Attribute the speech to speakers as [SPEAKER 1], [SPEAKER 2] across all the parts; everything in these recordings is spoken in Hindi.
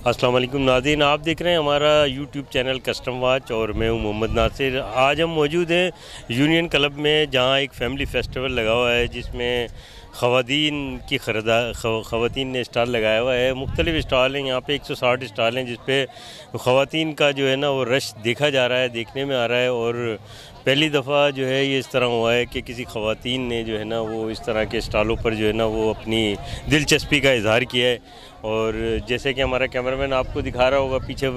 [SPEAKER 1] अस्सलाम वालेकुम नाज़रीन, आप देख रहे हैं हमारा यूट्यूब चैनल कस्टम वाच और मैं हूं मोहम्मद नासिर। आज हम मौजूद हैं यूनियन क्लब में, जहां एक फ़ैमिली फेस्टिवल लगा हुआ है जिसमें ख़वातीन ने स्टॉल लगाया हुआ है। मुख्तलिफ़ स्टॉल हैं, यहाँ पे 160 स्टॉल हैं जिस पे ख़वातीन का जो है ना वो रश देखा जा रहा है, देखने में आ रहा है। और पहली दफ़ा जो है ये इस तरह हुआ है कि किसी ख़वातीन ने जो है ना वो इस तरह के स्टॉलों पर जो है ना वो अपनी दिलचस्पी का इज़हार किया है। और जैसे कि हमारा कैमरामैन आपको दिखा रहा होगा पीछे,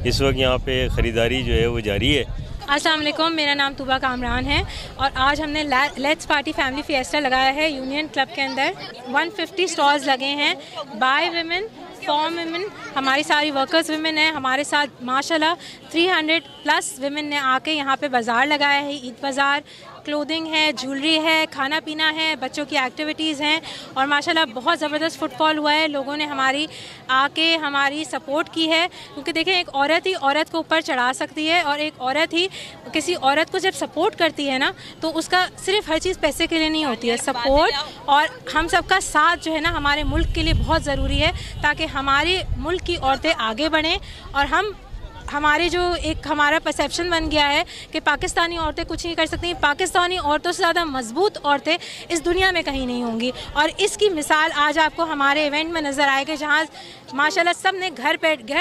[SPEAKER 1] इस वक्त यहाँ पे ख़रीदारी जो है वो जारी है।
[SPEAKER 2] अस्सलाम वालेकुम, मेरा नाम तुबा कामरान है और आज हमने लेट्स पार्टी फैमिली फिएस्टा लगाया है यूनियन क्लब के अंदर। 150 स्टॉल्स लगे हैं बाय विमेन फॉर विमेन। हमारी सारी वर्कर्स विमेन हैं। हमारे साथ माशाल्लाह 300 प्लस विमेन ने आके यहाँ पे बाज़ार लगाया है, ईद बाज़ार। क्लोथिंग है, ज्वेलरी है, खाना पीना है, बच्चों की एक्टिविटीज़ हैं और माशाल्लाह बहुत ज़बरदस्त फुटफॉल हुआ है। लोगों ने हमारी आके हमारी सपोर्ट की है, क्योंकि देखें एक औरत ही औरत को ऊपर चढ़ा सकती है और एक औरत ही किसी औरत को जब सपोर्ट करती है ना तो उसका सिर्फ हर चीज़ पैसे के लिए नहीं होती है। सपोर्ट और हम सबका साथ जो है ना हमारे मुल्क के लिए बहुत ज़रूरी है, ताकि हमारे मुल्क की औरतें आगे बढ़ें। और हमारे जो एक हमारा परसेप्शन बन गया है कि पाकिस्तानी औरतें कुछ नहीं कर सकती, पाकिस्तानी औरतों से ज़्यादा मजबूत औरतें इस दुनिया में कहीं नहीं होंगी। और इसकी मिसाल आज आपको हमारे इवेंट में नज़र आएगी, जहाँ माशाल्लाह सब ने घर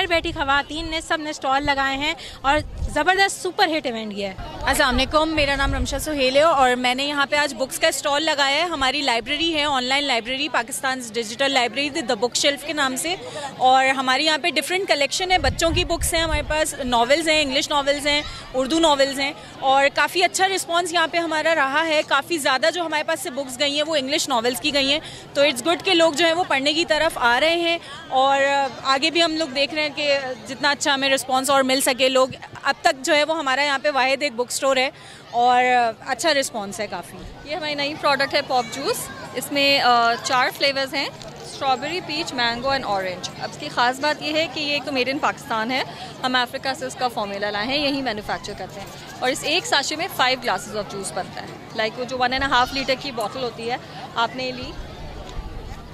[SPEAKER 2] बैठी ख़वातीन ने सब ने स्टॉल लगाए हैं और ज़बरदस्त सुपर हिट इवेंट किया है।
[SPEAKER 3] अस्सलाम वालेकुम, मेरा नाम रमशा सुहेल है और मैंने यहाँ पे आज बुक्स का स्टॉल लगाया है। हमारी लाइब्रेरी है, online library, Pakistan digital library the book shelf के नाम से। और हमारे यहाँ पे डिफरेंट कलेक्शन है, बच्चों की बुक्स हैं, हमारे पास नॉवेल्स हैं, इंग्लिश नॉवेल्स हैं, उर्दू नॉवेल्स हैं। और काफ़ी अच्छा रिस्पॉन्स यहाँ पे हमारा रहा है। काफ़ी ज़्यादा जो हमारे पास से बुक्स गई हैं वो इंग्लिश नॉवेल्स की गई हैं, तो इट्स गुड कि लोग जो है वो पढ़ने की तरफ आ रहे हैं। और आगे भी हम लोग देख रहे हैं कि जितना अच्छा हमें रिस्पॉन्स और मिल सके। लोग अब तक जो है वो हमारा यहाँ पे वाहिद एक बुक स्टोर है और अच्छा रिस्पॉन्स है काफ़ी।
[SPEAKER 4] ये हमारी नई प्रोडक्ट है पॉप जूस। इसमें 4 फ्लेवर्स हैं, strawberry, peach, mango and orange. अब इसकी ख़ास बात यह है कि ये एक तो मेड इन पाकिस्तान है, हम अफ्रीका से इसका फॉर्मूला लाए हैं, यही मैन्युफैक्चर करते हैं। और इस एक साशे में 5 ग्लासेस ऑफ जूस बनता है। लाइक वो जो 1.5 लीटर की बॉटल होती है, आपने ली,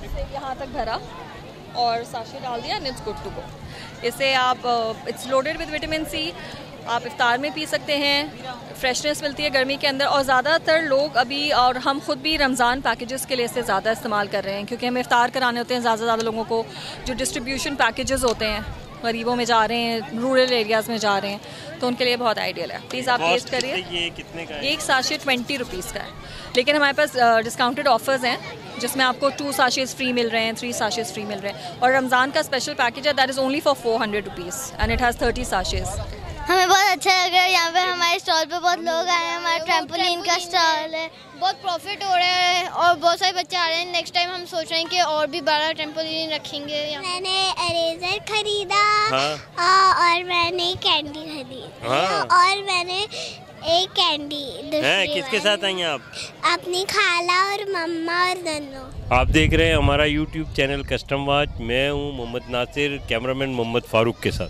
[SPEAKER 4] इसे यहाँ तक भरा और साशे डाल दिया and it's good to go. इसे आप it's loaded with vitamin C, आप इफ्तार में पी सकते हैं, फ्रेशनेस मिलती है गर्मी के अंदर। और ज़्यादातर लोग अभी और हम खुद भी रमज़ान पैकेजेस के लिए इसे ज़्यादा इस्तेमाल कर रहे हैं, क्योंकि हमें इफ्तार कराने होते हैं ज़्यादा से ज़्यादा लोगों को। जो डिस्ट्रीब्यूशन पैकेजेस होते हैं, गरीबों में जा रहे हैं, रूरल एरियाज़ में जा रहे हैं, तो उनके लिए बहुत आइडियल है। प्लीज़ आप टेस्ट करिए।
[SPEAKER 1] ये कितने का है?
[SPEAKER 4] एक साशे 20 रुपीज़ का है, लेकिन हमारे पास डिस्काउंटेड ऑफर्स हैं जिसमें आपको 2 साशेज़ फ्री मिल रहे हैं, 3 साशेज़ फ्री मिल रहे हैं। और रमज़ान का स्पेशल पैकेज है, that is only for 400 rupees and it has 30 साशेज़।
[SPEAKER 5] हमें बहुत अच्छा लग रहा है, यहाँ पे हमारे स्टॉल पे बहुत लोग आए हैं। हमारा ट्रैम्पोलिन का स्टॉल है, बहुत प्रॉफिट हो रहा है और बहुत सारे बच्चे आ रहे हैं। नेक्स्ट टाइम हम सोच रहे हैं कि और भी बड़ा ट्रैम्पोलिन रखेंगे। मैंने इरेजर खरीदा, और मैंने कैंडी खरीदी, और मैंने एक कैंडी
[SPEAKER 1] किसके साथ आई हैं आप?
[SPEAKER 5] अपनी खाला और मम्मा और दोनों।
[SPEAKER 1] आप देख रहे हैं हमारा यूट्यूब चैनल कस्टम वाच। मैं हूँ मोहम्मद नासिर, कैमरामैन मोहम्मद फारूक के साथ।